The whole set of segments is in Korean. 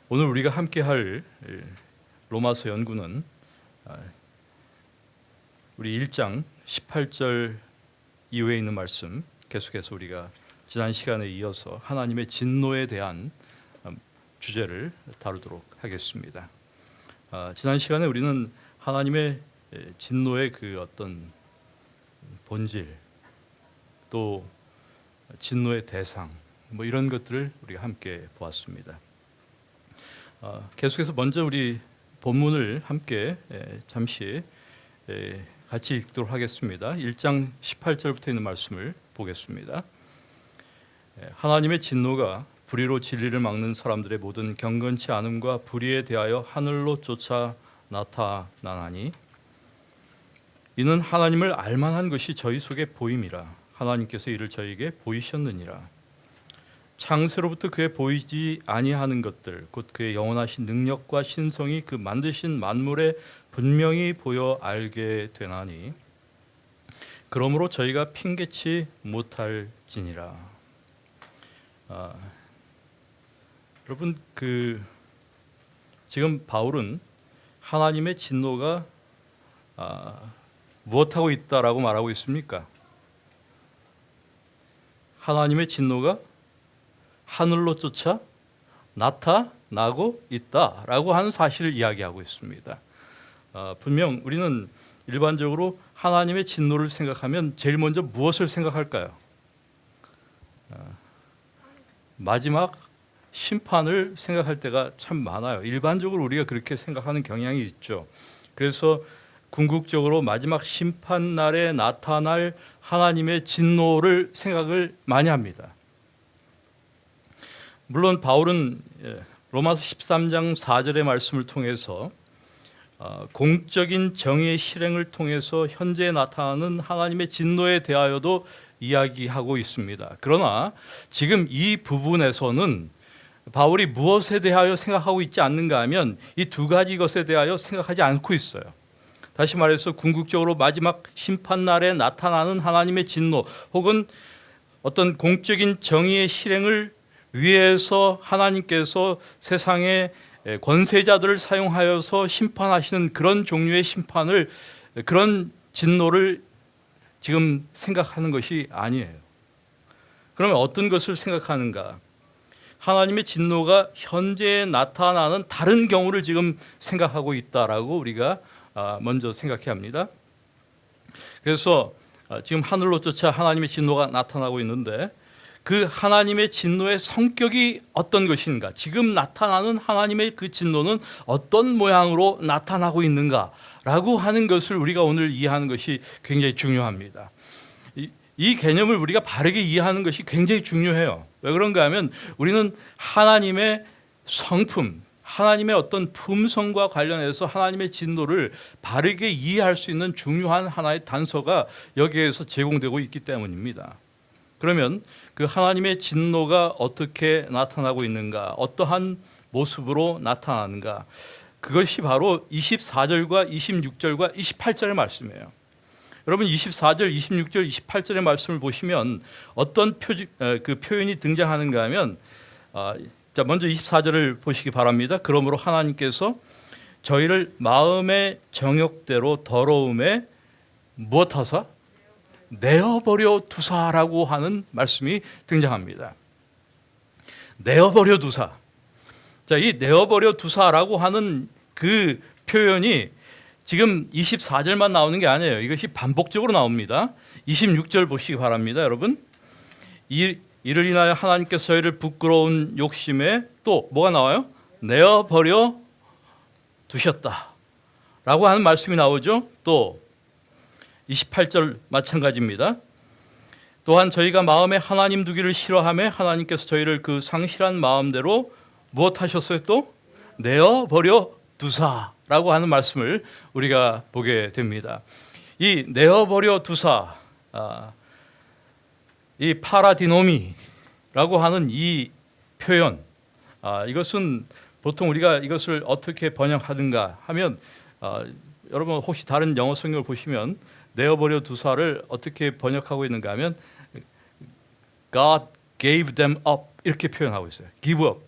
오늘 우리가 함께할 로마서 연구는 우리 1장 18절 이후에 있는 말씀, 계속해서 우리가 지난 시간에 이어서 하나님의 진노에 대한 주제를 다루도록 하겠습니다. 지난 시간에 우리는 하나님의 진노의 그 어떤 본질, 또 진노의 대상, 이런 것들을 우리가 함께 보았습니다. 계속해서 먼저 우리 본문을 함께 잠시 같이 읽도록 하겠습니다. 1장 18절부터 있는 말씀을 보겠습니다. 하나님의 진노가 불의로 진리를 막는 사람들의 모든 경건치 않음과 불의에 대하여 하늘로 쫓아 나타나나니 이는 하나님을 알만한 것이 저희 속에 보임이라. 하나님께서 이를 저희에게 보이셨느니라. 창세로부터 그의 보이지 아니하는 것들 곧 그의 영원하신 능력과 신성이 그 만드신 만물에 분명히 보여 알게 되나니 그러므로 저희가 핑계치 못할지니라. 여러분, 지금 바울은 하나님의 진노가 무엇하고 있다라고 말하고 있습니까? 하나님의 진노가 하늘로 쫓아 나타나고 있다라고 하는 사실을 이야기하고 있습니다. 분명 우리는 일반적으로 하나님의 진노를 생각하면 제일 먼저 무엇을 생각할까요? 마지막 심판을 생각할 때가 참 많아요. 일반적으로 우리가 그렇게 생각하는 경향이 있죠. 그래서 궁극적으로 마지막 심판 날에 나타날 하나님의 진노를 생각을 많이 합니다. 물론 바울은 로마서 13장 4절의 말씀을 통해서 공적인 정의의 실행을 통해서 현재 나타나는 하나님의 진노에 대하여도 이야기하고 있습니다. 그러나 지금 이 부분에서는 바울이 무엇에 대하여 생각하고 있지 않는가 하면 이 두 가지 것에 대하여 생각하지 않고 있어요. 다시 말해서 궁극적으로 마지막 심판날에 나타나는 하나님의 진노 혹은 어떤 공적인 정의의 실행을 위해서 하나님께서 세상의 권세자들을 사용하여서 심판하시는 그런 종류의 심판을, 그런 진노를 지금 생각하는 것이 아니에요. 그러면 어떤 것을 생각하는가? 하나님의 진노가 현재 나타나는 다른 경우를 지금 생각하고 있다라고 우리가 먼저 생각해야 합니다. 그래서 지금 하늘로 쫓아 하나님의 진노가 나타나고 있는데 그 하나님의 진노의 성격이 어떤 것인가? 지금 나타나는 하나님의 그 진노는 어떤 모양으로 나타나고 있는가라고 하는 것을 우리가 오늘 이해하는 것이 굉장히 중요합니다. 이 개념을 우리가 바르게 이해하는 것이 굉장히 중요해요. 왜 그런가 하면 우리는 하나님의 성품, 하나님의 어떤 품성과 관련해서 하나님의 진노를 바르게 이해할 수 있는 중요한 하나의 단서가 여기에서 제공되고 있기 때문입니다. 그러면 그 하나님의 진노가 어떻게 나타나고 있는가, 어떠한 모습으로 나타나는가, 그것이 바로 24절과 26절과 28절의 말씀이에요. 여러분 24절, 26절, 28절의 말씀을 보시면 어떤 그 표현이 등장하는가 하면 먼저 24절을 보시기 바랍니다. 그러므로 하나님께서 저희를 마음의 정욕대로 더러움에 무엇하사? 내어버려 두사라고 하는 말씀이 등장합니다. 내어버려 두사. 이 내어버려 두사라고 하는 그 표현이 지금 24절만 나오는 게 아니에요. 이것이 반복적으로 나옵니다. 26절 보시기 바랍니다, 여러분. 이를 인하여 하나님께서 저희를 부끄러운 욕심에 또 뭐가 나와요? 내어버려 두셨다라고 하는 말씀이 나오죠. 또 28절 마찬가지입니다. 또한 저희가 마음에 하나님 두기를 싫어하며 하나님께서 저희를 그 상실한 마음대로 무엇하셨어요? 또 내어버려 두사라고 하는 말씀을 우리가 보게 됩니다. 이 내어버려 두사, 이 파라디노미라고 하는 이 표현, 이것은 보통 우리가 이것을 어떻게 번역하든가 하면 여러분 혹시 다른 영어 성경을 보시면 내어버려 두사를 어떻게 번역하고 있는가 하면 God gave them up 이렇게 표현하고 있어요. give up,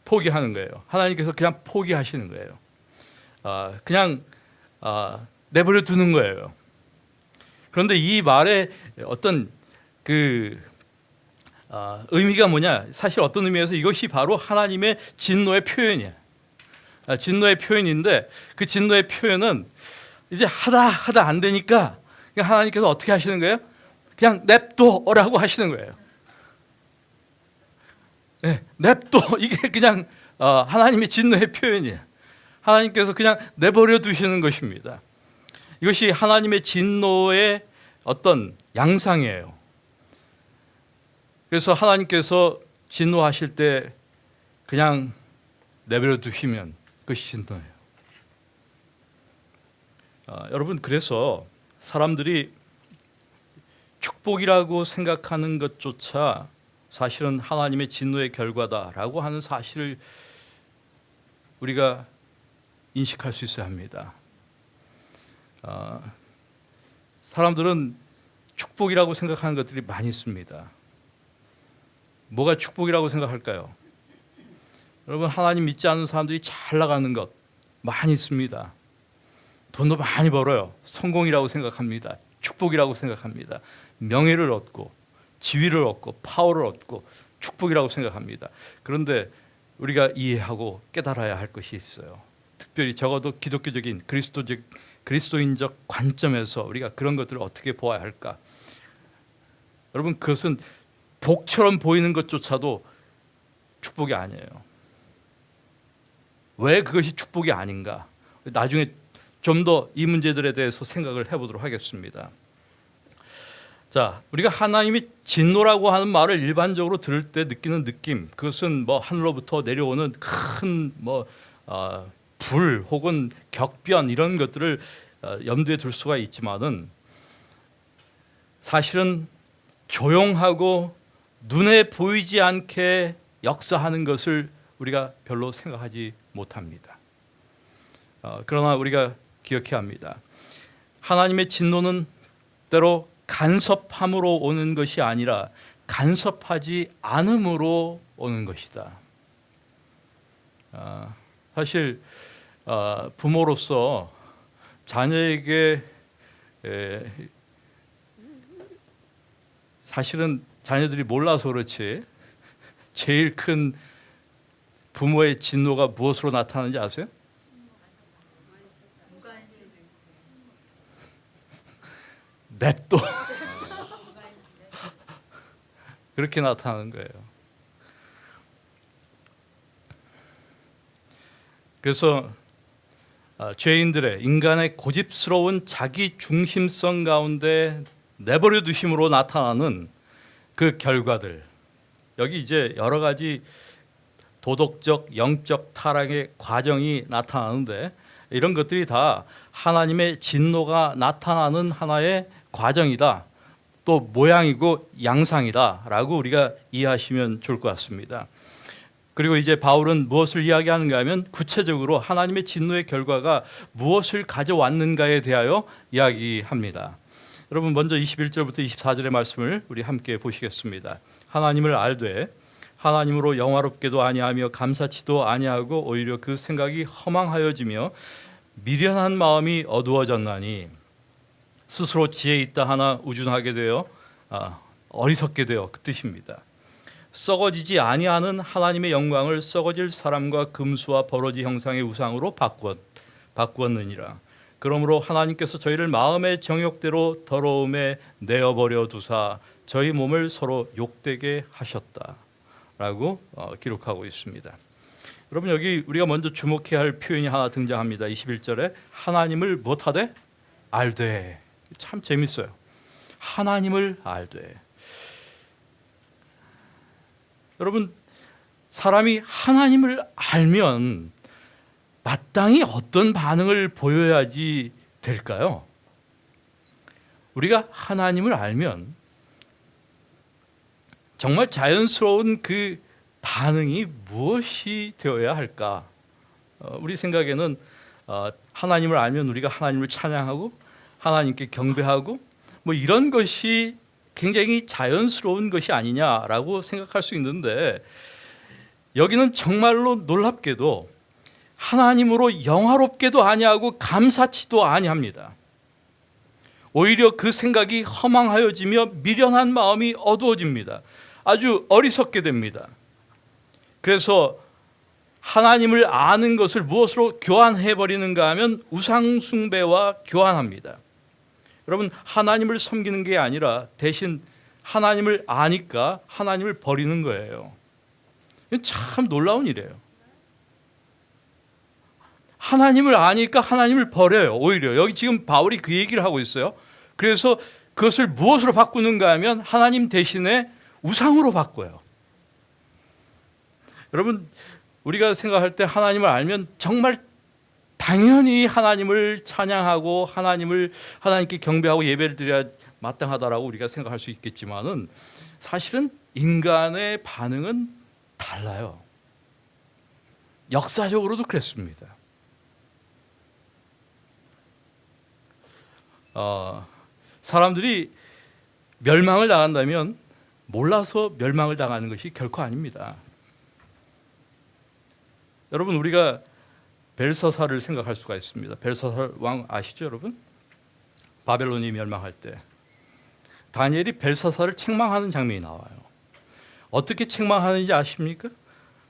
포기하는 거예요. 하나님께서 그냥 포기하시는 거예요. 그냥 내버려 두는 거예요. 그런데 이 말의 어떤 그 의미가 뭐냐? 사실 어떤 의미에서 이것이 바로 하나님의 진노의 표현이에요. 진노의 표현인데 그 진노의 표현은 이제 하다 안 되니까 그냥 하나님께서 어떻게 하시는 거예요? 그냥 냅둬라고 하시는 거예요. 네, 냅둬. 이게 그냥 하나님의 진노의 표현이에요. 하나님께서 그냥 내버려 두시는 것입니다. 이것이 하나님의 진노의 어떤 양상이에요. 그래서 하나님께서 진노하실 때 그냥 내버려 두시면 그것이 진노예요. 여러분, 그래서 사람들이 축복이라고 생각하는 것조차 사실은 하나님의 진노의 결과다라고 하는 사실을 우리가 인식할 수 있어야 합니다. 사람들은 축복이라고 생각하는 것들이 많이 있습니다. 뭐가 축복이라고 생각할까요? 여러분, 하나님 믿지 않는 사람들이 잘 나가는 것 많이 있습니다. 돈도 많이 벌어요. 성공이라고 생각합니다. 축복이라고 생각합니다. 명예를 얻고 지위를 얻고 파워를 얻고 축복이라고 생각합니다. 그런데 우리가 이해하고 깨달아야 할 것이 있어요. 특별히 적어도 기독교적인 그리스도인적 관점에서 우리가 그런 것들을 어떻게 보아야 할까? 여러분, 그것은 복처럼 보이는 것조차도 축복이 아니에요. 왜 그것이 축복이 아닌가? 나중에 좀 더 이 문제들에 대해서 생각을 해보도록 하겠습니다. 자, 우리가 하나님이 진노라고 하는 말을 일반적으로 들을 때 느끼는 느낌, 그것은 뭐 하늘로부터 내려오는 큰 불 혹은 격변 이런 것들을 염두에 둘 수가 있지만은 사실은 조용하고 눈에 보이지 않게 역사하는 것을 우리가 별로 생각하지 못합니다. 그러나 우리가 기억해야 합니다. 하나님의 진노는 때로 간섭함으로 오는 것이 아니라 간섭하지 않음으로 오는 것이다. 사실 부모로서 자녀에게 사실은 자녀들이 몰라서 그렇지 제일 큰 부모의 진노가 무엇으로 나타나는지 아세요? 냅둬. 그렇게 나타나는 거예요. 그래서 죄인들의 인간의 고집스러운 자기 중심성 가운데 내버려 두심으로 나타나는 그 결과들, 여기 이제 여러 가지 도덕적, 영적 타락의 과정이 나타나는데 이런 것들이 다 하나님의 진노가 나타나는 하나의 과정이다, 또 모양이고 양상이다라고 우리가 이해하시면 좋을 것 같습니다. 그리고 이제 바울은 무엇을 이야기하는가 하면 구체적으로 하나님의 진노의 결과가 무엇을 가져왔는가에 대하여 이야기합니다. 여러분, 먼저 21절부터 24절의 말씀을 우리 함께 보시겠습니다. 하나님을 알되 하나님으로 영화롭게도 아니하며 감사치도 아니하고 오히려 그 생각이 허망하여지며 미련한 마음이 어두워졌나니 스스로 지혜 있다 하나 우준하게 되어 어리석게 되어, 그 뜻입니다. 썩어지지 아니하는 하나님의 영광을 썩어질 사람과 금수와 버러지 형상의 우상으로 바꾸었느니라. 그러므로 하나님께서 저희를 마음의 정욕대로 더러움에 내어버려 두사 저희 몸을 서로 욕되게 하셨다라고 기록하고 있습니다. 여러분, 여기 우리가 먼저 주목해야 할 표현이 하나 등장합니다. 21절에 하나님을 못하되 알되. 참 재밌어요. 하나님을 알되. 여러분, 사람이 하나님을 알면 마땅히 어떤 반응을 보여야지 될까요? 우리가 하나님을 알면 정말 자연스러운 그 반응이 무엇이 되어야 할까? 우리 생각에는 하나님을 알면 우리가 하나님을 찬양하고 하나님께 경배하고 뭐 이런 것이 굉장히 자연스러운 것이 아니냐라고 생각할 수 있는데, 여기는 정말로 놀랍게도 하나님으로 영화롭게도 아니하고 감사치도 아니합니다. 오히려 그 생각이 허망하여지며 미련한 마음이 어두워집니다. 아주 어리석게 됩니다. 그래서 하나님을 아는 것을 무엇으로 교환해버리는가 하면 우상숭배와 교환합니다. 여러분, 하나님을 섬기는 게 아니라 대신 하나님을 아니까 하나님을 버리는 거예요. 참 놀라운 일이에요. 하나님을 아니까 하나님을 버려요. 오히려 여기 지금 바울이 그 얘기를 하고 있어요. 그래서 그것을 무엇으로 바꾸는가 하면 하나님 대신에 우상으로 바꿔요. 여러분, 우리가 생각할 때 하나님을 알면 정말 당연히 하나님을 찬양하고 하나님께 경배하고 예배를 드려야 마땅하다라고 우리가 생각할 수 있겠지만은 사실은 인간의 반응은 달라요. 역사적으로도 그랬습니다. 사람들이 멸망을 당한다면 몰라서 멸망을 당하는 것이 결코 아닙니다. 여러분, 우리가 벨사살을 생각할 수가 있습니다. 벨사살 왕 아시죠, 여러분? 바벨론이 멸망할 때 다니엘이 벨사살을 책망하는 장면이 나와요. 어떻게 책망하는지 아십니까?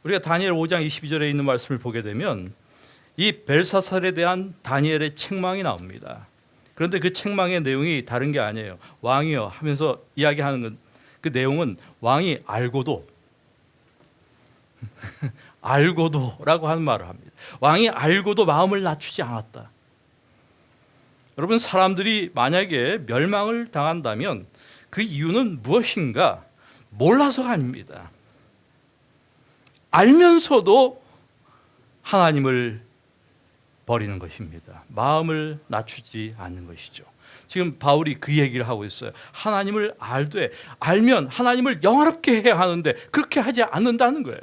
우리가 다니엘 5장 22절에 있는 말씀을 보게 되면 이 벨사살에 대한 다니엘의 책망이 나옵니다. 그런데 그 책망의 내용이 다른 게 아니에요. 왕이여 하면서 이야기하는 건, 그 내용은 왕이 알고도 알고도라고 하는 말을 합니다. 왕이 알고도 마음을 낮추지 않았다. 여러분, 사람들이 만약에 멸망을 당한다면 그 이유는 무엇인가? 몰라서가 아닙니다. 알면서도 하나님을 버리는 것입니다. 마음을 낮추지 않는 것이죠. 지금 바울이 그 얘기를 하고 있어요. 하나님을 알면 하나님을 영화롭게 해야 하는데 그렇게 하지 않는다는 거예요.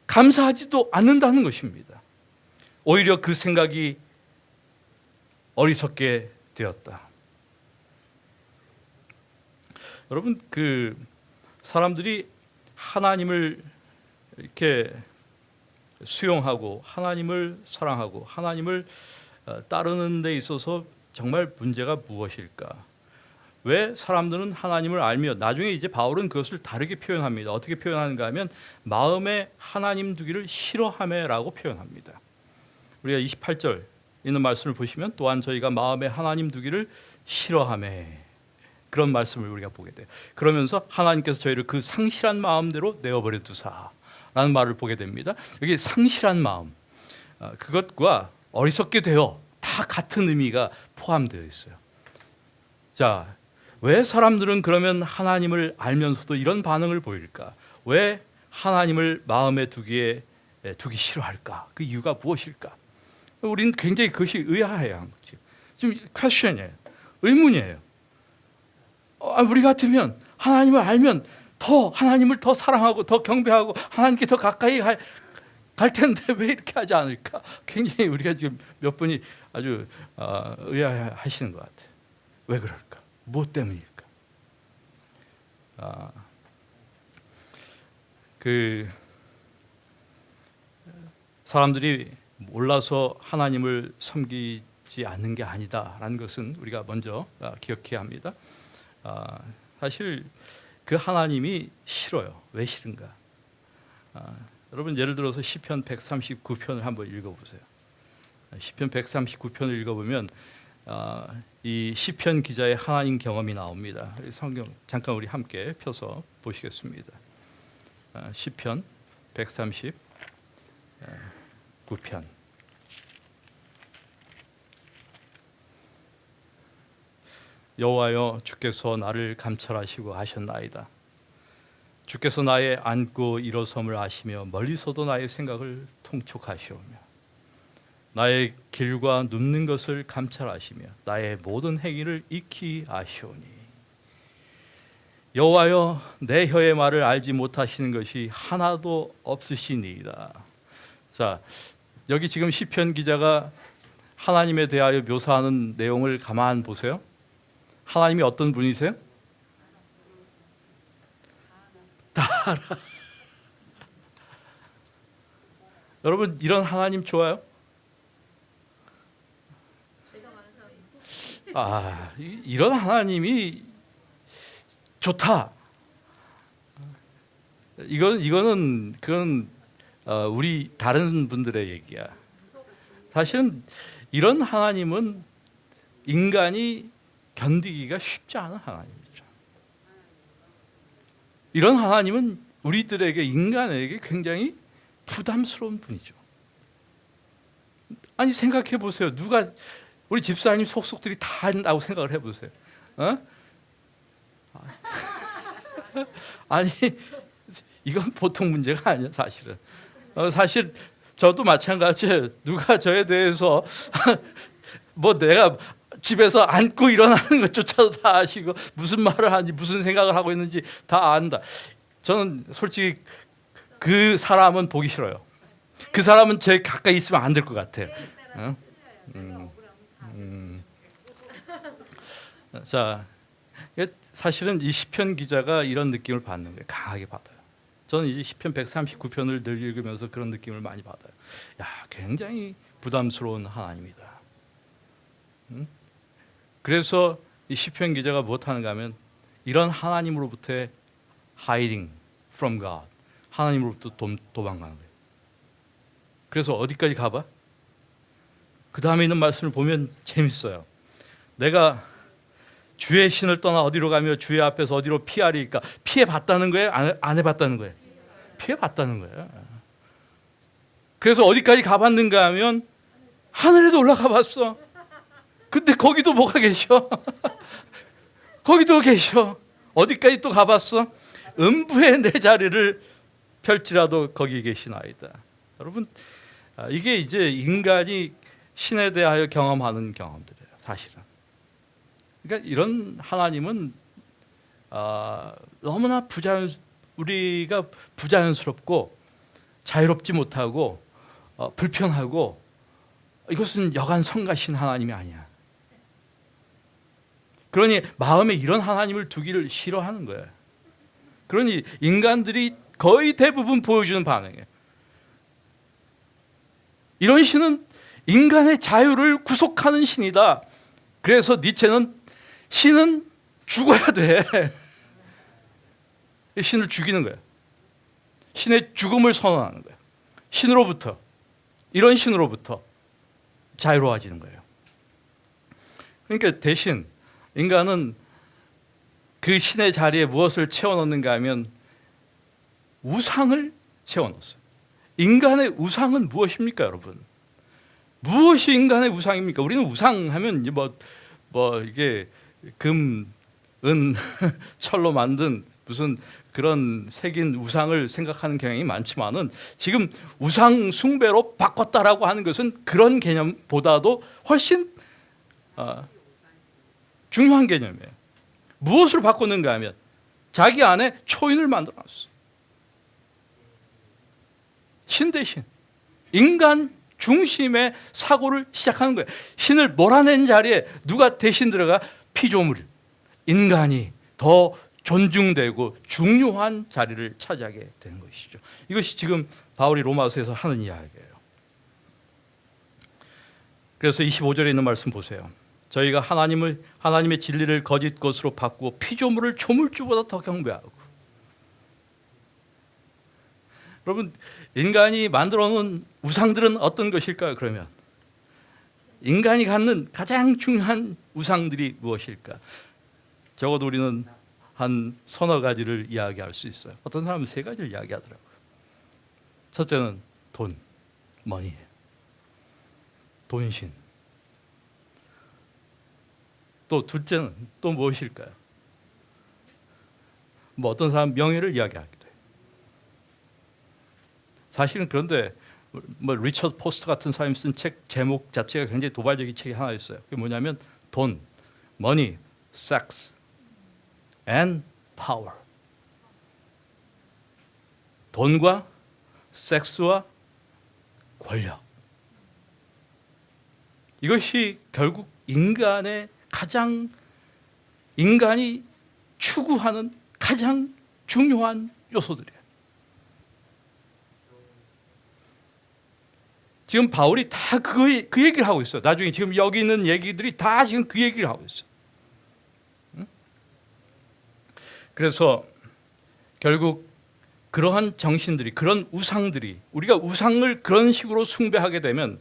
감사하지도 않는다는 것입니다. 오히려 그 생각이 어리석게 되었다. 여러분, 그 사람들이 하나님을 이렇게 수용하고 하나님을 사랑하고 하나님을 따르는 데 있어서 정말 문제가 무엇일까? 왜 사람들은 하나님을 알며, 나중에 이제 바울은 그것을 다르게 표현합니다. 어떻게 표현하는가 하면 마음에 하나님 두기를 싫어하매라고 표현합니다. 우리가 28절 있는 말씀을 보시면 또한 저희가 마음에 하나님 두기를 싫어하매, 그런 말씀을 우리가 보게 돼요. 그러면서 하나님께서 저희를 그 상실한 마음대로 내어버려 두사 라는 말을 보게 됩니다. 여기 상실한 마음, 그것과 어리석게 되어 다 같은 의미가 포함되어 있어요. 자, 왜 사람들은 그러면 하나님을 알면서도 이런 반응을 보일까? 왜 하나님을 마음에 두기 싫어할까? 그 이유가 무엇일까? 우리는 굉장히 그것이 의아해요. 지금 퀘스천이에요. 의문이에요. 우리 같으면 하나님을 알면 하나님을 더 사랑하고 더 경배하고 하나님께 더 가까이 갈 텐데 왜 이렇게 하지 않을까? 굉장히 우리가 지금 몇 분이 아주 의아해하시는 것 같아요. 왜 그럴까? 무엇 때문일까? 그 사람들이 몰라서 하나님을 섬기지 않는 게 아니다라는 것은 우리가 먼저 기억해야 합니다. 사실 그 하나님이 싫어요. 왜 싫은가? 여러분, 예를 들어서 시편 139편을 한번 읽어보세요. 시편 139편을 읽어보면 이 시편 기자의 하나님 경험이 나옵니다. 성경 잠깐 우리 함께 펴서 보시겠습니다. 시편 139편. 여호와여, 주께서 나를 감찰하시고 하셨나이다. 주께서 나의 앉고 일어섬을 아시며 멀리서도 나의 생각을 통촉하시오며 나의 길과 눕는 것을 감찰하시며 나의 모든 행위를 익히 아시오니 여호와여, 내 혀의 말을 알지 못하시는 것이 하나도 없으시니이다. 자, 여기 지금 시편 기자가 하나님에 대하여 묘사하는 내용을 가만 보세요. 하나님이 어떤 분이세요? 다 알아. 여러분 이런 하나님 좋아요? 이런 하나님이 좋다. 이거는 그건 우리 다른 분들의 얘기야. 사실은 이런 하나님은 인간이 견디기가 쉽지 않은 하나님이죠. 이런 하나님은 우리들에게, 인간에게 굉장히 부담스러운 분이죠. 아니 생각해 보세요. 누가 우리 집사님 속속들이 다 한다고 생각을 해보세요. 아니 이건 보통 문제가 아니야 사실은. 사실 저도 마찬가지예요. 누가 저에 대해서 뭐 내가 집에서 앉고 일어나는 것조차도 다 아시고 무슨 말을 하는지 무슨 생각을 하고 있는지 다 안다. 저는 솔직히 그 사람은 보기 싫어요. 그 사람은 제 가까이 있으면 안 될 것 같아요. 자, 사실은 이 시편 기자가 이런 느낌을 받는 거예요. 강하게 받아요. 저는 이 시편 139편을 늘 읽으면서 그런 느낌을 많이 받아요. 야, 굉장히 부담스러운 하나님이다. 그래서 이 시편 기자가 무엇하는가 하면 이런 하나님으로부터 hiding from God, 하나님으로부터 도망가는 거예요. 그래서 어디까지 가봐? 그 다음에 있는 말씀을 보면 재밌어요. 내가 주의 신을 떠나 어디로 가며 주의 앞에서 어디로 피하리까? 피해봤다는 거예요? 안 해봤다는 거예요? 피해봤다는 거예요. 그래서 어디까지 가봤는가 하면 하늘에도 올라가 봤어. 근데 거기도 뭐가 계셔? 거기도 계셔. 어디까지 또 가봤어? 음부의 내 자리를 펼지라도 거기 계시나이다. 여러분, 이게 이제 인간이 신에 대하여 경험하는 경험들이에요. 사실은. 그러니까 이런 하나님은 너무나 우리가 부자연스럽고 자유롭지 못하고 불편하고, 이것은 여간 성가신 하나님이 아니야. 그러니 마음에 이런 하나님을 두기를 싫어하는 거예요. 그러니 인간들이 거의 대부분 보여주는 반응이에요. 이런 신은 인간의 자유를 구속하는 신이다. 그래서 니체는 신은 죽어야 돼. 신을 죽이는 거예요. 신의 죽음을 선언하는 거예요. 신으로부터, 이런 신으로부터 자유로워지는 거예요. 그러니까 대신 인간은 그 신의 자리에 무엇을 채워넣는가 하면 우상을 채워넣었어요. 인간의 우상은 무엇입니까, 여러분? 무엇이 인간의 우상입니까? 우리는 우상하면 이게 금, 은, 철로 만든 무슨 그런 색인 우상을 생각하는 경향이 많지만은, 지금 우상 숭배로 바꿨다라고 하는 것은 그런 개념보다도 훨씬 중요한 개념이에요. 무엇을 바꿨는가 하면 자기 안에 초인을 만들어놨어. 신 대신 인간 중심의 사고를 시작하는 거예요. 신을 몰아낸 자리에 누가 대신 들어가? 피조물, 인간이 더 존중되고 중요한 자리를 차지하게 되는 것이죠. 이것이 지금 바울이 로마서에서 하는 이야기예요. 그래서 25절에 있는 말씀 보세요. 저희가 하나님의 진리를 거짓 것으로 바꾸고 피조물을 조물주보다 더 경배하고. 여러분, 인간이 만들어 놓은 우상들은 어떤 것일까요? 그러면 인간이 갖는 가장 중요한 우상들이 무엇일까? 적어도 우리는 한 서너 가지를 이야기할 수 있어요. 어떤 사람은 세 가지를 이야기하더라고요. 첫째는 돈, 머니, 돈신. 또 둘째는 또 무엇일까요? 뭐 어떤 사람은 명예를 이야기하기도 해요. 사실은 그런데 뭐 리처드 포스터 같은 사람이 쓴 책 제목 자체가 굉장히 도발적인 책이 하나 있어요. 그게 뭐냐면 돈, money, sex and power. 돈과 섹스와 권력. 이것이 결국 인간이 추구하는 가장 중요한 요소들이에요. 지금 바울이 다 그 얘기를 하고 있어요. 나중에 지금 여기 있는 얘기들이 다 지금 그 얘기를 하고 있어요. 그래서 결국 그러한 정신들이, 그런 우상들이, 우리가 우상을 그런 식으로 숭배하게 되면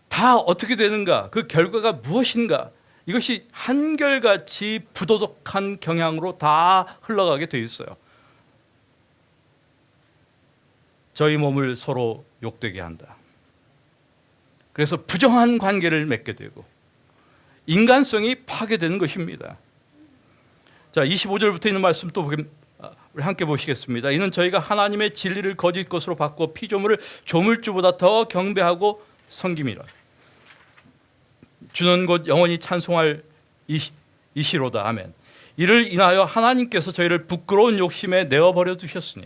다 어떻게 되는가, 그 결과가 무엇인가, 이것이 한결같이 부도덕한 경향으로 다 흘러가게 되어 있어요. 저희 몸을 서로 욕되게 한다. 그래서 부정한 관계를 맺게 되고 인간성이 파괴되는 것입니다. 자, 25절부터 있는 말씀 또 우리 함께 보시겠습니다. 이는 저희가 하나님의 진리를 거짓 것으로 바꿔 피조물을 조물주보다 더 경배하고 섬김이라. 주는 곧 영원히 찬송할 이시로다. 아멘. 이를 인하여 하나님께서 저희를 부끄러운 욕심에 내어버려 두셨으니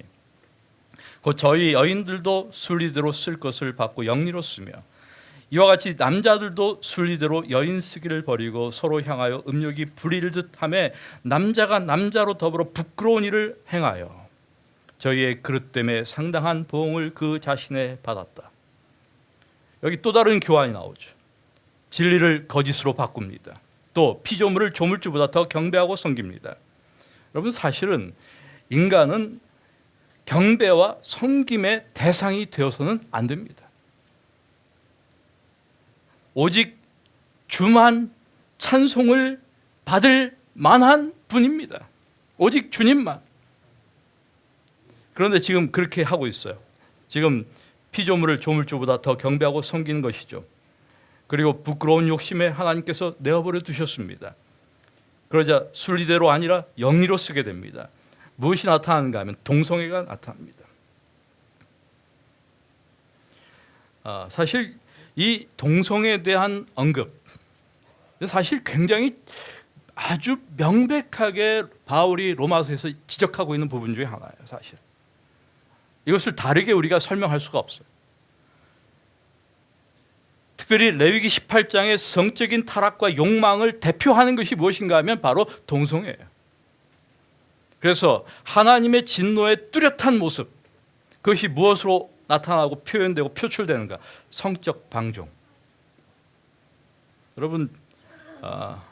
곧 저희 여인들도 순리대로 쓸 것을 받고 영리로 쓰며 이와 같이 남자들도 순리대로 여인 쓰기를 버리고 서로 향하여 음욕이 부릴 듯하며 남자가 남자로 더불어 부끄러운 일을 행하여 저희의 그릇 때문에 상당한 보응을 그 자신에 받았다. 여기 또 다른 교환이 나오죠. 진리를 거짓으로 바꿉니다. 또 피조물을 조물주보다 더 경배하고 섬깁니다. 여러분, 사실은 인간은 경배와 섬김의 대상이 되어서는 안 됩니다. 오직 주만 찬송을 받을 만한 분입니다. 오직 주님만. 그런데 지금 그렇게 하고 있어요. 지금 피조물을 조물주보다 더 경배하고 섬기는 것이죠. 그리고 부끄러운 욕심에 하나님께서 내어버려 두셨습니다. 그러자 순리대로 아니라 영리로 쓰게 됩니다. 무엇이 나타나는가 하면 동성애가 나타납니다. 사실 이 동성애에 대한 언급, 사실 굉장히 아주 명백하게 바울이 로마서에서 지적하고 있는 부분 중에 하나예요. 사실 이것을 다르게 우리가 설명할 수가 없어요. 특별히 레위기 18장의 성적인 타락과 욕망을 대표하는 것이 무엇인가 하면 바로 동성애예요. 그래서 하나님의 진노의 뚜렷한 모습, 그것이 무엇으로 나타나고 표현되고 표출되는가? 성적 방종. 여러분,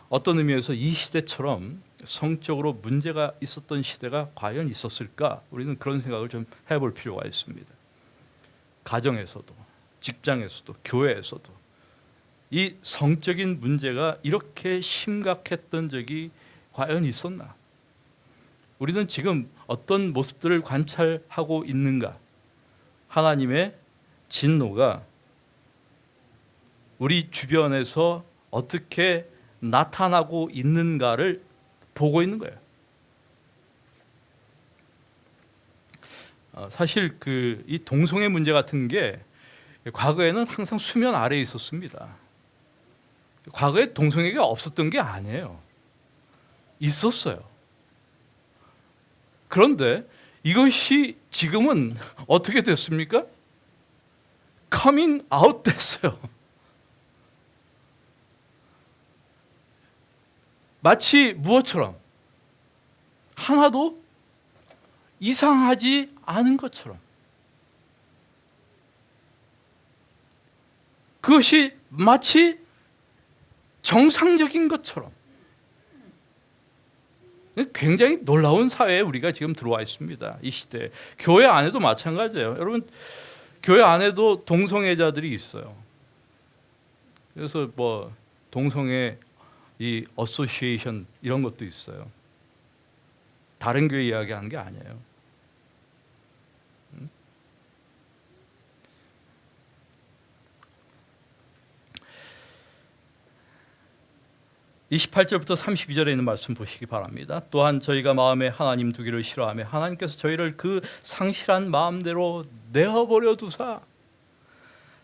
어떤 의미에서 이 시대처럼 성적으로 문제가 있었던 시대가 과연 있었을까? 우리는 그런 생각을 좀 해볼 필요가 있습니다. 가정에서도, 직장에서도, 교회에서도 이 성적인 문제가 이렇게 심각했던 적이 과연 있었나? 우리는 지금 어떤 모습들을 관찰하고 있는가? 하나님의 진노가 우리 주변에서 어떻게 나타나고 있는가를 보고 있는 거예요. 사실 이 동성애 문제 같은 게 과거에는 항상 수면 아래에 있었습니다. 과거에 동성애가 없었던 게 아니에요. 있었어요. 그런데 이것이 지금은 어떻게 됐습니까? 커밍 아웃 됐어요. 마치 무엇처럼? 하나도 이상하지 않은 것처럼. 그것이 마치 정상적인 것처럼. 굉장히 놀라운 사회에 우리가 지금 들어와 있습니다. 이 시대에. 교회 안에도 마찬가지예요. 여러분, 교회 안에도 동성애자들이 있어요. 그래서 뭐 동성애 이 어소시에이션 이런 것도 있어요. 다른 교회 이야기하는 게 아니에요. 28절부터 32절에 있는 말씀 보시기 바랍니다. 또한 저희가 마음에 하나님 두기를 싫어하며 하나님께서 저희를 그 상실한 마음대로 내어버려 두사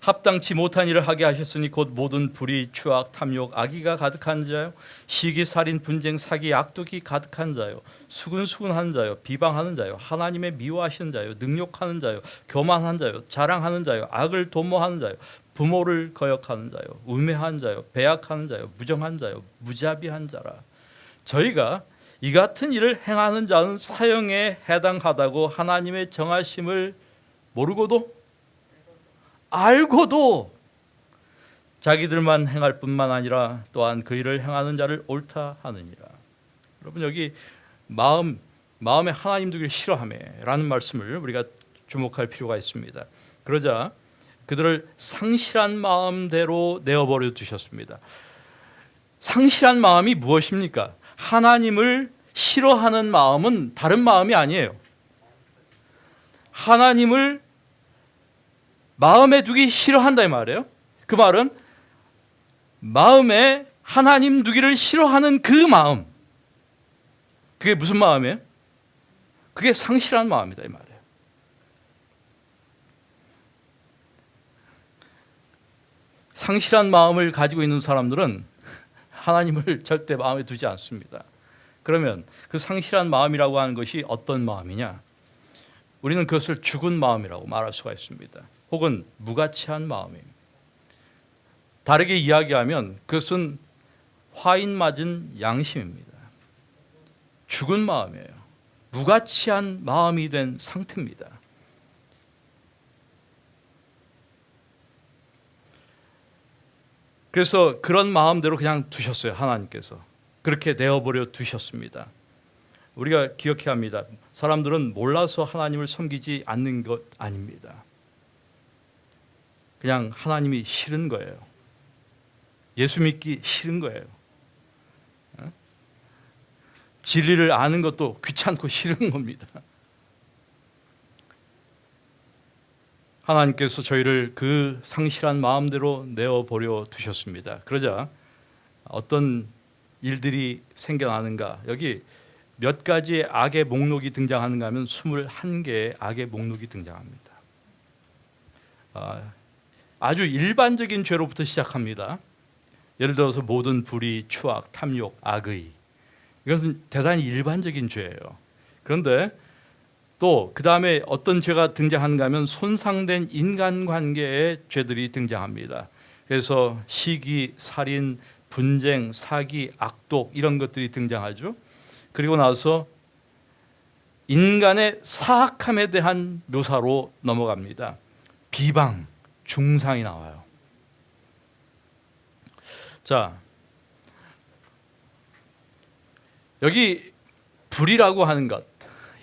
합당치 못한 일을 하게 하셨으니 곧 모든 불의, 추악, 탐욕, 악의가 가득한 자요, 시기, 살인, 분쟁, 사기, 악독이 가득한 자요, 수근수근한 자요, 비방하는 자요, 하나님의 미워하시는 자요, 능욕하는 자요, 교만한 자요, 자랑하는 자요, 악을 도모하는 자요, 부모를 거역하는 자요, 우매한 자요, 배약하는 자요, 무정한 자요, 무자비한 자라. 저희가 이 같은 일을 행하는 자는 사형에 해당하다고 하나님의 정하심을 모르고도 알고도 자기들만 행할 뿐만 아니라 또한 그 일을 행하는 자를 옳다 하느니라. 여러분, 여기 마음에 하나님 두기를 싫어하매라는 말씀을 우리가 주목할 필요가 있습니다. 그러자 그들을 상실한 마음대로 내어버려 두셨습니다. 상실한 마음이 무엇입니까? 하나님을 싫어하는 마음은 다른 마음이 아니에요. 하나님을 마음에 두기 싫어한다 이 말이에요. 그 말은 마음에 하나님 두기를 싫어하는 그 마음, 그게 무슨 마음이에요? 그게 상실한 마음이다 이 말이에요. 상실한 마음을 가지고 있는 사람들은 하나님을 절대 마음에 두지 않습니다. 그러면 그 상실한 마음이라고 하는 것이 어떤 마음이냐? 우리는 그것을 죽은 마음이라고 말할 수가 있습니다. 혹은 무가치한 마음입니다. 다르게 이야기하면 그것은 화인 맞은 양심입니다. 죽은 마음이에요. 무가치한 마음이 된 상태입니다. 그래서 그런 마음대로 그냥 두셨어요. 하나님께서 그렇게 내어버려 두셨습니다. 우리가 기억해야 합니다. 사람들은 몰라서 하나님을 섬기지 않는 것 아닙니다. 그냥 하나님이 싫은 거예요. 예수 믿기 싫은 거예요. 진리를 아는 것도 귀찮고 싫은 겁니다. 하나님께서 저희를 그 상실한 마음대로 내어버려 두셨습니다. 그러자 어떤 일들이 생겨나는가? 여기 몇 가지의 악의 목록이 등장하는가 하면 21개의 악의 목록이 등장합니다. 아주 일반적인 죄로부터 시작합니다. 예를 들어서 모든 불의, 추악, 탐욕, 악의, 이것은 대단히 일반적인 죄예요. 그런데 또 그 다음에 어떤 죄가 등장하는가 하면 손상된 인간관계의 죄들이 등장합니다. 그래서 시기, 살인, 분쟁, 사기, 악독 이런 것들이 등장하죠. 그리고 나서 인간의 사악함에 대한 묘사로 넘어갑니다. 비방, 중상이 나와요. 자, 여기 불이라고 하는 것,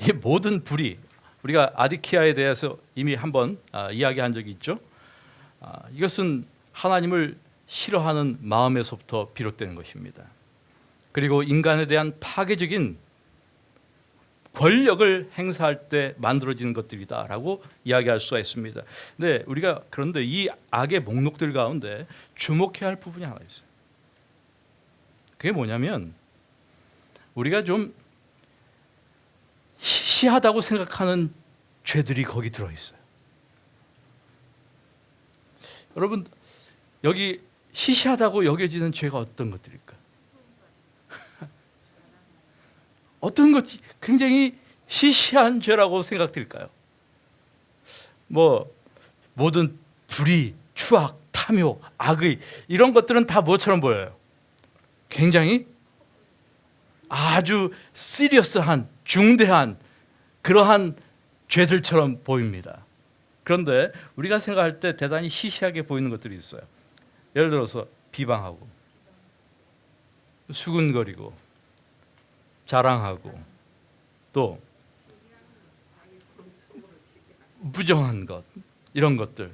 이 모든 불이, 우리가 아디키아에 대해서 이미 한번 이야기한 적이 있죠. 이것은 하나님을 싫어하는 마음에서부터 비롯되는 것입니다. 그리고 인간에 대한 파괴적인 권력을 행사할 때 만들어지는 것들이다라고 이야기할 수가 있습니다. 근데 우리가 그런데 이 악의 목록들 가운데 주목해야 할 부분이 하나 있어요. 그게 뭐냐면 우리가 좀 시시하다고 생각하는 죄들이 거기 들어있어요. 여러분, 여기 시시하다고 여겨지는 죄가 어떤 것들일까? 어떤 것이 굉장히 시시한 죄라고 생각될까요? 모든 불의, 추악, 탐욕, 악의 이런 것들은 다 뭐처럼 보여요? 굉장히 아주 시리어스한, 중대한 그러한 죄들처럼 보입니다. 그런데 우리가 생각할 때 대단히 시시하게 보이는 것들이 있어요. 예를 들어서 비방하고 수군거리고 자랑하고 또 부정한 것, 이런 것들.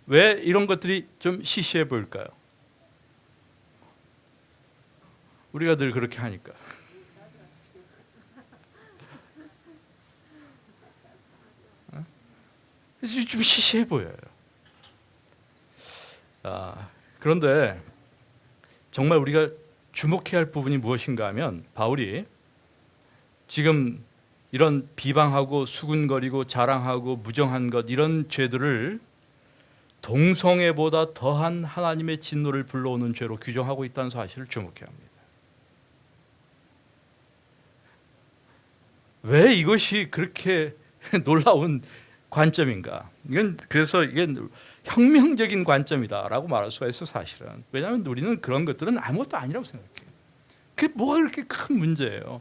왜 이런 것들이 좀 시시해 보일까요? 우리가 늘 그렇게 하니까. 그래서 좀 시시해 보여요. 그런데 정말 우리가 주목해야 할 부분이 무엇인가 하면 바울이 지금 이런 비방하고 수군거리고 자랑하고 무정한 것 이런 죄들을 동성애보다 더한 하나님의 진노를 불러오는 죄로 규정하고 있다는 사실을 주목해야 합니다. 왜 이것이 그렇게 놀라운 관점인가? 그래서 이게 혁명적인 관점이다라고 말할 수가 있어 사실은. 왜냐하면 우리는 그런 것들은 아무것도 아니라고 생각해요. 그게 뭐가 그렇게 큰 문제예요?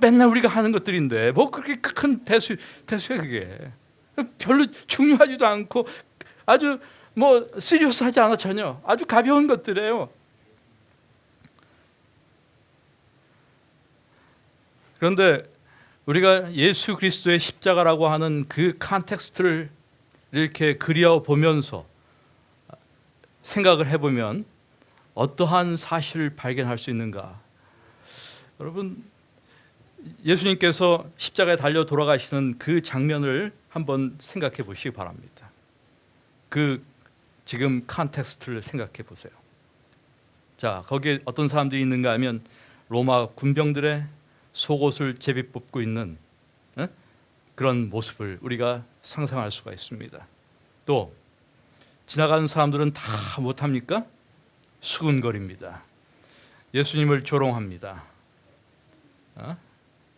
맨날 우리가 하는 것들인데 뭐 그렇게 큰 대수야 그게. 별로 중요하지도 않고 아주 뭐 시리어스하지 않아 전혀. 아주 가벼운 것들이에요. 그런데 우리가 예수 그리스도의 십자가라고 하는 그 컨텍스트를 이렇게 그리워 보면서 생각을 해보면 어떠한 사실을 발견할 수 있는가? 여러분, 예수님께서 십자가에 달려 돌아가시는 그 장면을 한번 생각해 보시기 바랍니다. 그 지금 컨텍스트를 생각해 보세요. 자, 거기에 어떤 사람들이 있는가 하면 로마 군병들의 속옷을 제비 뽑고 있는 그런 모습을 우리가 상상할 수가 있습니다. 또 지나가는 사람들은 다 못합니까? 수군거립니다. 예수님을 조롱합니다.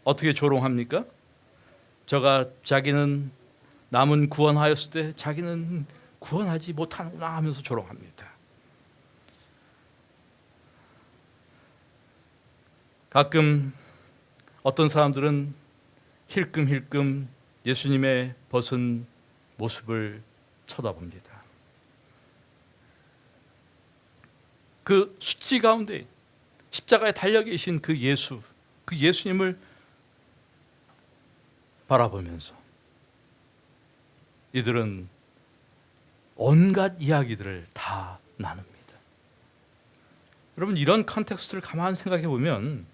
어떻게 조롱합니까? 자기는 남은 구원하였을 때 자기는 구원하지 못하는구나 하면서 조롱합니다. 가끔 어떤 사람들은 힐끔힐끔 예수님의 벗은 모습을 쳐다봅니다. 그 수치 가운데 십자가에 달려 계신 그 예수, 그 예수님을 바라보면서 이들은 온갖 이야기들을 다 나눕니다. 여러분, 이런 컨텍스트를 가만히 생각해 보면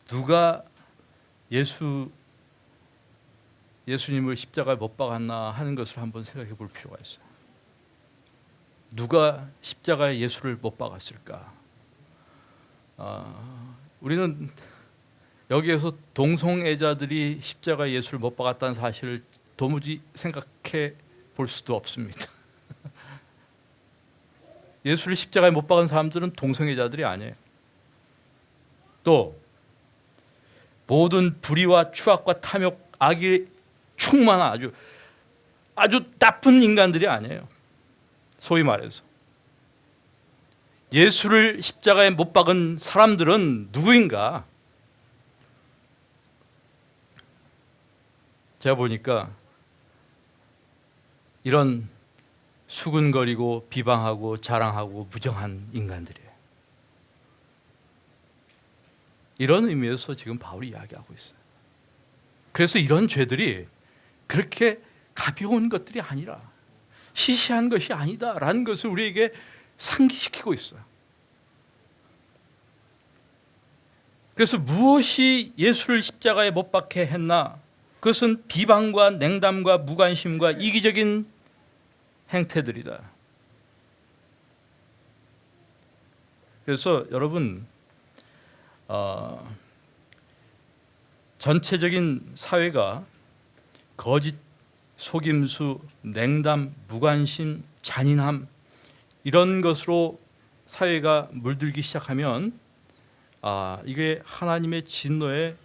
누가 예수님을 십자가에 못 박았나 하는 것을 한번 생각해 볼 필요가 있어요. 누가 십자가에 예수를 못 박았을까? 우리는 여기에서 동성애자들이 십자가에 예수를 못 박았다는 사실을 도무지 생각해 볼 수도 없습니다. 예수를 십자가에 못 박은 사람들은 동성애자들이 아니에요. 또 모든 불의와 추악과 탐욕, 악이 충만한 아주 나쁜 인간들이 아니에요. 소위 말해서 예수를 십자가에 못 박은 사람들은 누구인가? 제가 보니까 이런 수군거리고 비방하고 자랑하고 무정한 인간들이에요. 이런 의미에서 지금 바울이 이야기하고 있어요. 그래서 이런 죄들이 그렇게 가벼운 것들이 아니라 시시한 것이 아니다라는 것을 우리에게 상기시키고 있어요. 그래서 무엇이 예수를 십자가에 못 박게 했나? 그것은 비방과 냉담과 무관심과 이기적인 행태들이다. 그래서 여러분, 전체적인 사회가 거짓, 속임수, 냉담, 무관심, 잔인함 이런 것으로 사회가 물들기 시작하면 이게 하나님의 진노의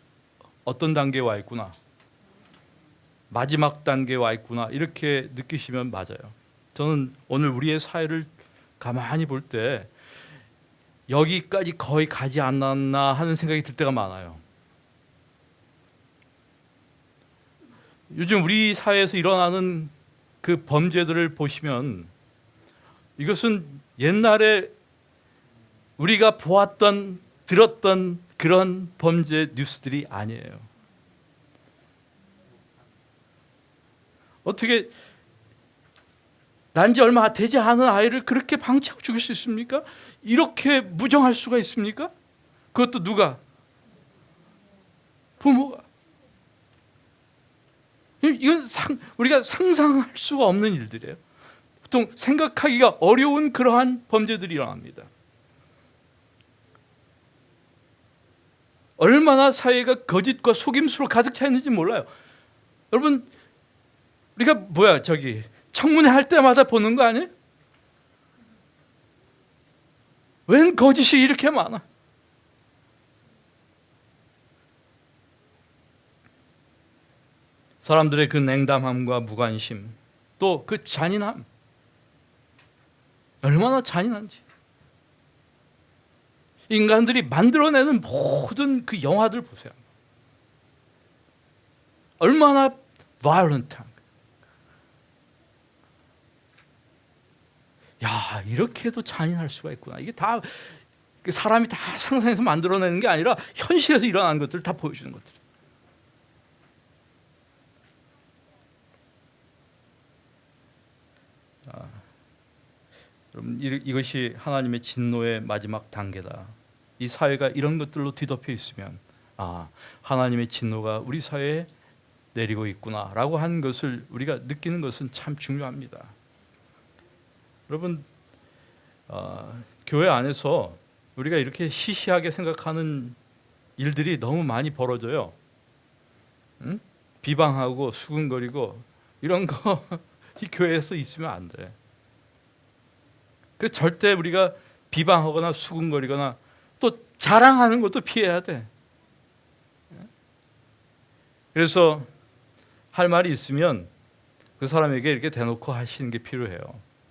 어떤 단계에 와 있구나, 마지막 단계에 와 있구나 이렇게 느끼시면 맞아요. 저는 오늘 우리의 사회를 가만히 볼 때 여기까지 거의 가지 않았나 하는 생각이 들 때가 많아요. 요즘 우리 사회에서 일어나는 그 범죄들을 보시면 이것은 옛날에 우리가 보았던, 들었던 그런 범죄 뉴스들이 아니에요. 어떻게 난지 얼마 되지 않은 아이를 그렇게 방치하고 죽일 수 있습니까? 이렇게 무정할 수가 있습니까? 그것도 누가? 부모가. 이건 우리가 상상할 수가 없는 일들이에요. 보통 생각하기가 어려운 그러한 범죄들이 일어납니다. 얼마나 사회가 거짓과 속임수로 가득 차 있는지 몰라요. 여러분, 우리가 청문회 할 때마다 보는 거 아니에요? 웬 거짓이 이렇게 많아? 사람들의 그 냉담함과 무관심, 또 그 잔인함, 얼마나 잔인한지. 인간들이 만들어내는 모든 그 영화들 보세요. 얼마나 violent한. 야, 이렇게도 잔인할 수가 있구나. 이게 다 사람이 다 상상해서 만들어내는 게 아니라 현실에서 일어나는 것들을 다 보여주는 것들. 여러분, 이것이 하나님의 진노의 마지막 단계다. 이 사회가 이런 것들로 뒤덮여 있으면 하나님의 진노가 우리 사회에 내리고 있구나라고 하는 것을 우리가 느끼는 것은 참 중요합니다. 여러분, 교회 안에서 우리가 이렇게 시시하게 생각하는 일들이 너무 많이 벌어져요. 응? 비방하고 수근거리고 이런 거 이 교회에서 있으면 안 돼. 그 절대 우리가 비방하거나 수근거리거나 또 자랑하는 것도 피해야 돼. 그래서 할 말이 있으면 그 사람에게 이렇게 대놓고 하시는 게 필요해요.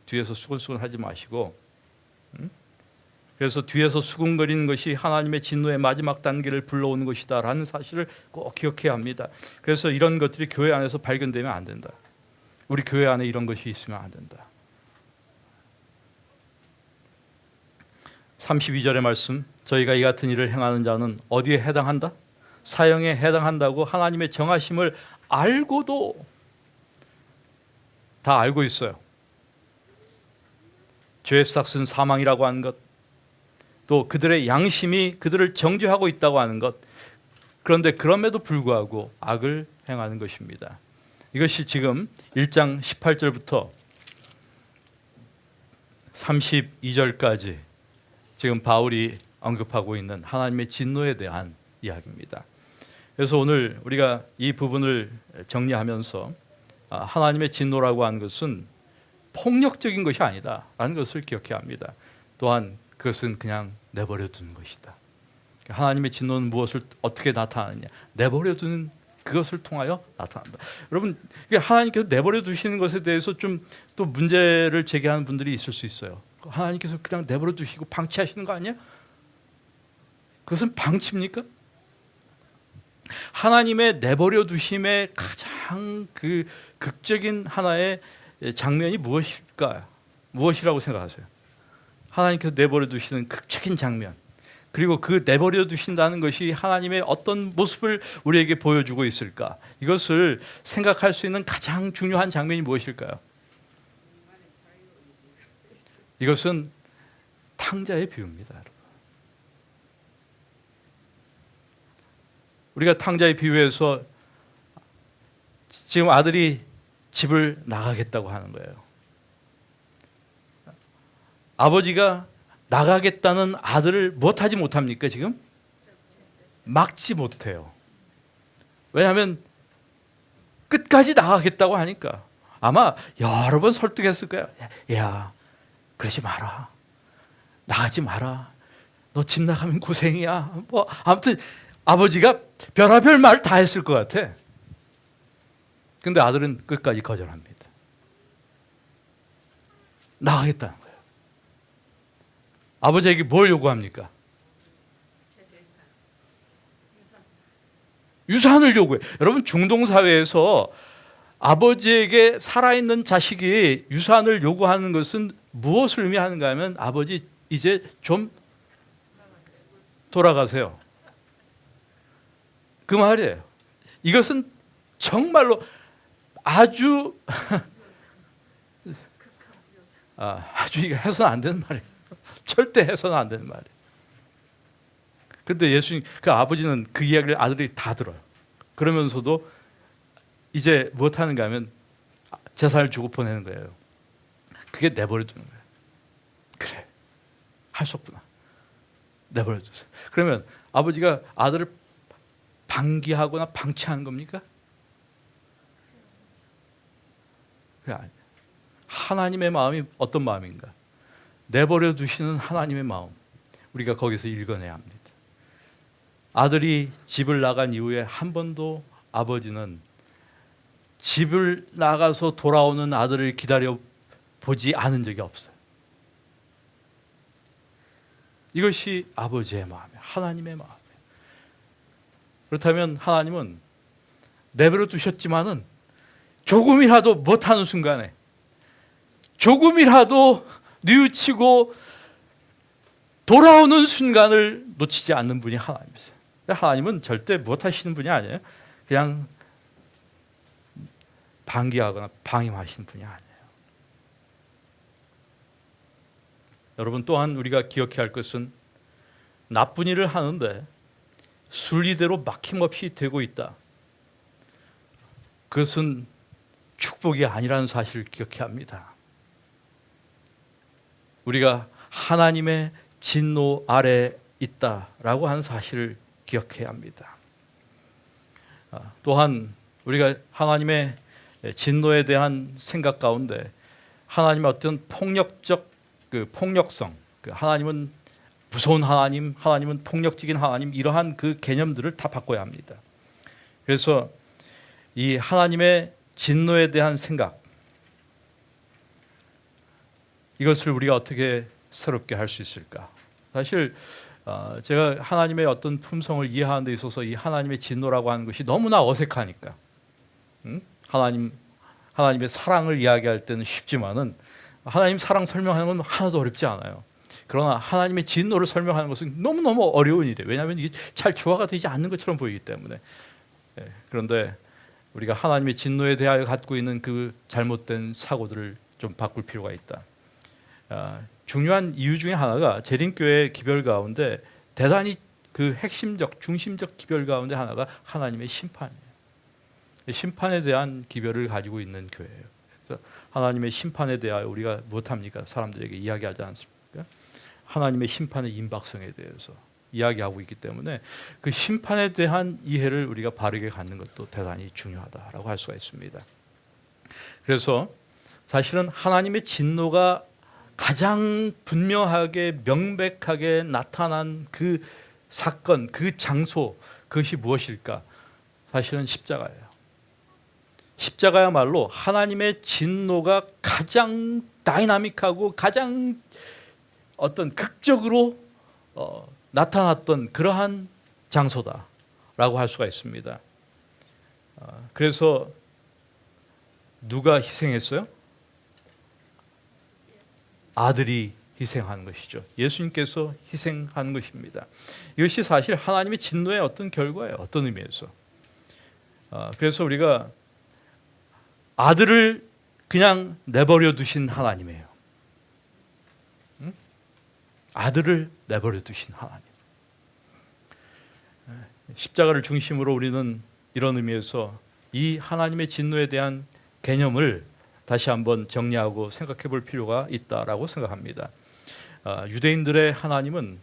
뒤에서 수근수근 하지 마시고. 그래서 뒤에서 수근거리는 것이 하나님의 진노의 마지막 단계를 불러오는 것이다라는 사실을 꼭 기억해야 합니다. 그래서 이런 것들이 교회 안에서 발견되면 안 된다. 우리 교회 안에 이런 것이 있으면 안 된다. 32절의 말씀, 저희가 이 같은 일을 행하는 자는 어디에 해당한다? 사형에 해당한다고 하나님의 정하심을 알고도 다 알고 있어요. 죄의 삭은 사망이라고 하는 것, 또 그들의 양심이 그들을 정죄하고 있다고 하는 것, 그런데 그럼에도 불구하고 악을 행하는 것입니다. 이것이 지금 1장 18절부터 32절까지 지금 바울이 언급하고 있는 하나님의 진노에 대한 이야기입니다. 그래서 오늘 우리가 이 부분을 정리하면서 하나님의 진노라고 하는 것은 폭력적인 것이 아니다라는 것을 기억해야 합니다. 또한 그것은 그냥 내버려 두는 것이다. 하나님의 진노는 무엇을 어떻게 나타나느냐? 내버려 두는 그것을 통하여 나타난다. 여러분, 하나님께서 내버려 두시는 것에 대해서 좀 또 문제를 제기하는 분들이 있을 수 있어요. 하나님께서 그냥 내버려 두시고 방치하시는 거 아니야? 그것은 방치입니까? 하나님의 내버려 두심의 가장 그 극적인 하나의 장면이 무엇일까? 무엇이라고 생각하세요? 하나님께서 내버려 두시는 극적인 장면, 그리고 그 내버려 두신다는 것이 하나님의 어떤 모습을 우리에게 보여주고 있을까? 이것을 생각할 수 있는 가장 중요한 장면이 무엇일까요? 이것은 탕자의 비유입니다. 여러분. 우리가 탕자의 비유에서 지금 아들이 집을 나가겠다고 하는 거예요. 아버지가 나가겠다는 아들을 무엇하지 못합니까? 지금 막지 못해요. 왜냐하면 끝까지 나가겠다고 하니까. 아마 여러 번 설득했을 거야. 야, 그러지 마라. 나가지 마라. 너 집 나가면 고생이야. 뭐 아무튼 아버지가 별의별 말 다 했을 것 같아. 근데 아들은 끝까지 거절합니다. 나가겠다는 거예요. 아버지에게 뭘 요구합니까? 유산을 요구해. 여러분, 중동 사회에서 아버지에게 살아있는 자식이 유산을 요구하는 것은 무엇을 의미하는가 하면 아버지 이제 좀 돌아가세요. 그 말이에요. 이것은 정말로 아주 이게 해서는 안 되는 말이에요. 절대 해서는 안 되는 말이에요. 근데 예수님, 그 아버지는 그 이야기를 아들이 다 들어요. 그러면서도 이제 무엇 하는가 하면 재산을 주고 보내는 거예요. 그게 내버려 두는 거예요. 그래, 할 수 없구나. 내버려 두세요. 그러면 아버지가 아들을 방기하거나 방치하는 겁니까? 그게 아니에요. 하나님의 마음이 어떤 마음인가? 내버려 두시는 하나님의 마음, 우리가 거기서 읽어내야 합니다. 아들이 집을 나간 이후에 한 번도 아버지는 집을 나가서 돌아오는 아들을 기다려 보지 않은 적이 없어요. 이것이 아버지의 마음이에요. 하나님의 마음이에요. 그렇다면 하나님은 내버려 두셨지만은 조금이라도 못하는 순간에, 조금이라도 뉘우치고 돌아오는 순간을 놓치지 않는 분이 하나님이세요. 하나님은 절대 못하시는 분이 아니에요. 그냥 방기하거나 방임하시는 분이 아니에요. 여러분, 또한 우리가 기억해야 할 것은 나쁜 일을 하는데 순리대로 막힘없이 되고 있다. 그것은 축복이 아니라는 사실을 기억해야 합니다. 우리가 하나님의 진노 아래 있다라고 하는 사실을 기억해야 합니다. 또한 우리가 하나님의 진노에 대한 생각 가운데 하나님의 어떤 폭력적 폭력성, 하나님은 무서운 하나님, 하나님은 폭력적인 하나님, 이러한 그 개념들을 다 바꿔야 합니다. 그래서 이 하나님의 진노에 대한 생각, 이것을 우리가 어떻게 새롭게 할 수 있을까? 사실 제가 하나님의 어떤 품성을 이해하는 데 있어서 이 하나님의 진노라고 하는 것이 너무나 어색하니까, 하나님의 사랑을 이야기할 때는 쉽지만은 하나님 사랑 설명하는 건 하나도 어렵지 않아요. 그러나 하나님의 진노를 설명하는 것은 너무너무 어려운 일이에요. 왜냐하면 이게 잘 조화가 되지 않는 것처럼 보이기 때문에. 그런데 우리가 하나님의 진노에 대하여 갖고 있는 그 잘못된 사고들을 좀 바꿀 필요가 있다. 중요한 이유 중에 하나가 재림교회 기별 가운데 대단히 그 핵심적, 중심적 기별 가운데 하나가 하나님의 심판이에요. 심판에 대한 기별을 가지고 있는 교회예요. 그래서 하나님의 심판에 대하여 우리가 무엇합니까? 사람들에게 이야기하지 않습니까? 하나님의 심판의 임박성에 대해서 이야기하고 있기 때문에 그 심판에 대한 이해를 우리가 바르게 갖는 것도 대단히 중요하다라고 할 수가 있습니다. 그래서 사실은 하나님의 진노가 가장 분명하게 명백하게 나타난 그 사건, 그 장소, 그것이 무엇일까? 사실은 십자가예요. 십자가야말로 하나님의 진노가 가장 다이나믹하고 가장 어떤 극적으로 나타났던 그러한 장소다라고 할 수가 있습니다. 그래서 누가 희생했어요? 아들이 희생하는 것이죠. 예수님께서 희생하는 것입니다. 이것이 사실 하나님의 진노의 어떤 결과예요. 어떤 의미에서. 그래서 우리가 아들을 그냥 내버려 두신 하나님이에요. 아들을 내버려 두신 하나님. 십자가를 중심으로 우리는 이런 의미에서 이 하나님의 진노에 대한 개념을 다시 한번 정리하고 생각해 볼 필요가 있다라고 생각합니다. 유대인들의 하나님은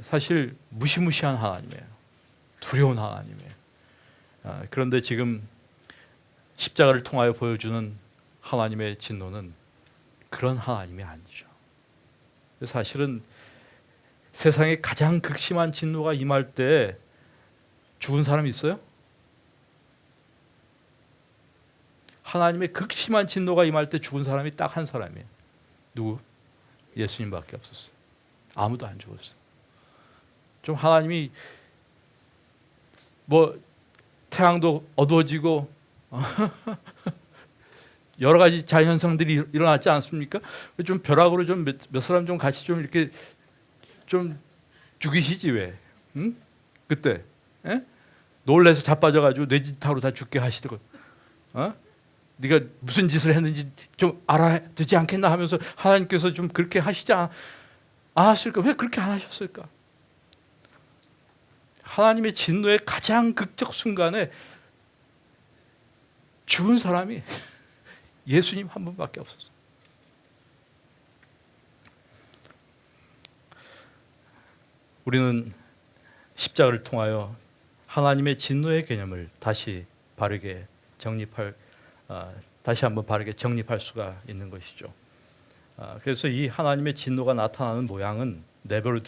사실 무시무시한 하나님이에요. 두려운 하나님이에요. 그런데 지금 십자가를 통하여 보여주는 하나님의 진노는 그런 하나님이 아니죠. 사실은 세상에 가장 극심한 진노가 임할 때 죽은 사람이 있어요? 하나님의 극심한 진노가 임할 때 죽은 사람이 딱 한 사람이에요. 누구? 예수님밖에 없었어요. 아무도 안 죽었어요. 좀 하나님이 뭐 태양도 어두워지고 여러 가지 자연현상들이 일어났지 않습니까? 좀 벼락으로 좀 몇 사람 좀 같이 좀 이렇게 좀 죽이시지 왜? 응? 그때 놀래서 자빠져가지고 뇌진탕으로 다 죽게 하시더라고. 네가 무슨 짓을 했는지 좀 알아야 되지 않겠나 하면서 하나님께서 좀 그렇게 하시지 않았을까? 왜 그렇게 안 하셨을까? 하나님의 진노의 가장 극적 순간에 죽은 사람이 예수님 한 분밖에 없었어요. 우리는 십자가를 통하여 하나님의 진노의 개념을 다시 바르게 다시 한번 바르게 정립할 수가 있는 것이죠. 그래서 이 하나님의 진노가 나타나는 모양은 내버려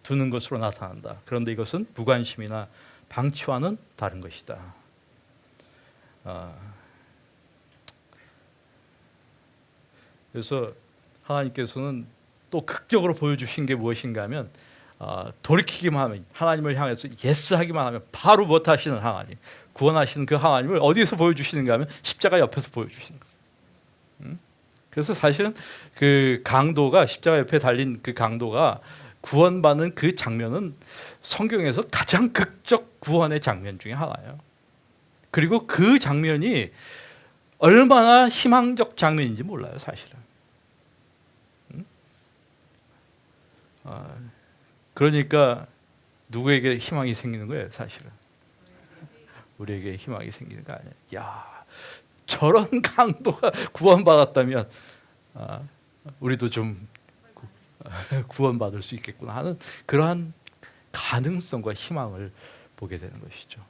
두는 것으로 나타난다. 그런데 이것은 무관심이나 방치와는 다른 것이다. 그래서 하나님께서는 또 극적으로 보여주신 게 무엇인가 하면 돌이키기만 하면, 하나님을 향해서 예스하기만 하면 바로 못하시는 하나님, 구원하시는 그 하나님을 어디서 보여주시는가 하면 십자가 옆에서 보여주시는 거예요. 그래서 사실은 그 강도가, 십자가 옆에 달린 그 강도가 구원받는 그 장면은 성경에서 가장 극적 구원의 장면 중에 하나예요. 그리고 그 장면이 얼마나 희망적 장면인지 몰라요, 사실은. 그러니까 누구에게 희망이 생기는 거예요, 사실은? 우리에게 희망이 생기는 거 아니에요. 야, 저런 강도가 구원받았다면 우리도 좀 구원받을 수 있겠구나 하는 그러한 가능성과 희망을 보게 되는 것이죠.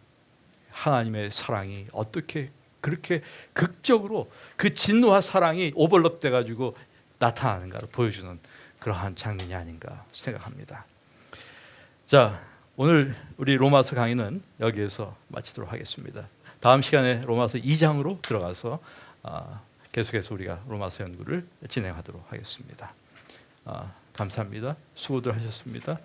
하나님의 사랑이 어떻게 그렇게 극적으로 그 진노와 사랑이 오버랩돼 가지고 나타나는가를 보여주는 그러한 장면이 아닌가 생각합니다. 자, 오늘 우리 로마서 강의는 여기에서 마치도록 하겠습니다. 다음 시간에 로마서 2장으로 들어가서 계속해서 우리가 로마서 연구를 진행하도록 하겠습니다. 감사합니다. 수고들 하셨습니다.